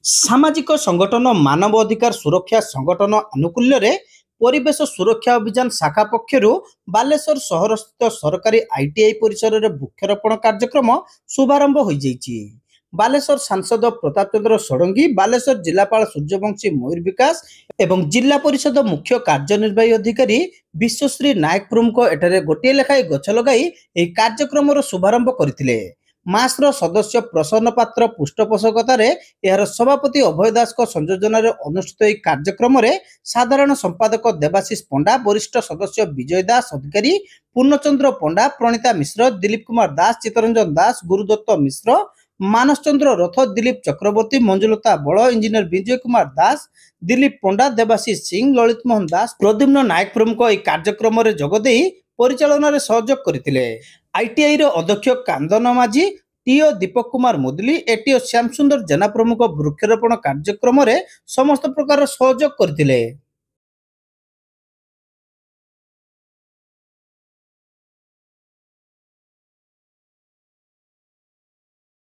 ସାମାଜିକ ସଂଗଠନ ମାନବ ଅଧିକାର ସୁରକ୍ଷା ସଂଗଠନ ଆନୁକୂଲ୍ୟରେ ପରିବେଶ ସୁରକ୍ଷା ଅଭିଯାନ ଶାଖା ପକ୍ଷରୁ ବାଲେଶ୍ୱର ସହରସ୍ଥିତ ସରକାରୀ ଆଇଟିଆଇ ପରିସରରେ ବୃକ୍ଷରୋପଣ କାର୍ଯ୍ୟକ୍ରମ ଶୁଭାରମ୍ଭ ହୋଇଯାଇଛି। ବାଲେଶ୍ୱର ସାଂସଦ ପ୍ରତାପ ଚନ୍ଦ୍ର ଷଡ଼ଙ୍ଗୀ, ବାଲେଶ୍ୱର ଜିଲ୍ଲାପାଳ ସୂର୍ଯ୍ୟବଂଶୀ ମୟୂର ବିକାଶ ଏବଂ ଜିଲ୍ଲା ପରିଷଦ ମୁଖ୍ୟ କାର୍ଯ୍ୟନିର୍ବାହୀ ଅଧିକାରୀ ବିଶ୍ୱଶ୍ରୀ ନାୟକ ପ୍ରମୁଖ ଏଠାରେ ଗୋଟିଏ ଲେଖାଏଁ ଗଛ ଲଗାଇ ଏହି କାର୍ଯ୍ୟକ୍ରମର ଶୁଭାରମ୍ଭ କରିଥିଲେ। ମାସ୍ର ସଦସ୍ୟ ପ୍ରସନ୍ନ ପାତ୍ର ପୃଷ୍ଠପୋଷକତାରେ ଏହାର ସଭାପତି ଅଭୟ ଦାସଙ୍କ ସଂଯୋଜନାରେ ଅନୁଷ୍ଠିତ ଏହି କାର୍ଯ୍ୟକ୍ରମରେ ସାଧାରଣ ସମ୍ପାଦକ ଦେବାଶିଷ ପଣ୍ଡା, ବରିଷ୍ଠ ସଦସ୍ୟ ବିଜୟ ଦାସ ଅଧିକାରୀ, ପୂର୍ଣ୍ଣଚନ୍ଦ୍ର ପଣ୍ଡା, ପ୍ରଣିତା ମିଶ୍ର, ଦିଲ୍ଲୀପ କୁମାର ଦାସ, ଚିତ୍ତରଞ୍ଜନ ଦାସ, ଗୁରୁଦତ୍ତ ମିଶ୍ର, ମାନସ ଚନ୍ଦ୍ର ରଥ, ଦିଲ୍ଲୀପ ଚକ୍ରବର୍ତ୍ତୀ, ମଞ୍ଜୁଲତା ବଳ, ଇଞ୍ଜିନିୟର ବିଜୟ କୁମାର ଦାସ, ଦିଲ୍ଲୀପ ପଣ୍ଡା, ଦେବାଶିଷ ସିଂ, ଲଳିତ ମୋହନ ଦାସ, ପ୍ରଦ୍ୟୁମ୍ନ ନାୟକ ପ୍ରମୁଖ ଏହି କାର୍ଯ୍ୟକ୍ରମରେ ଯୋଗଦେଇ ପରିଚାଳନାରେ ସହଯୋଗ କରିଥିଲେ। ଆଇଟିଆଇର ଅଧ୍ୟକ୍ଷ କାନ୍ଦନ ମାଝୀ, ଟିଓ ଦୀପକ କୁମାର ମୁଦଲି, ଏଟିଓ ଶ୍ୟାମ ସୁନ୍ଦର ଜେନା ପ୍ରମୁଖ ବୃକ୍ଷରୋପଣ କାର୍ଯ୍ୟକ୍ରମରେ ସମସ୍ତ ପ୍ରକାର ସହଯୋଗ କରିଥିଲେ।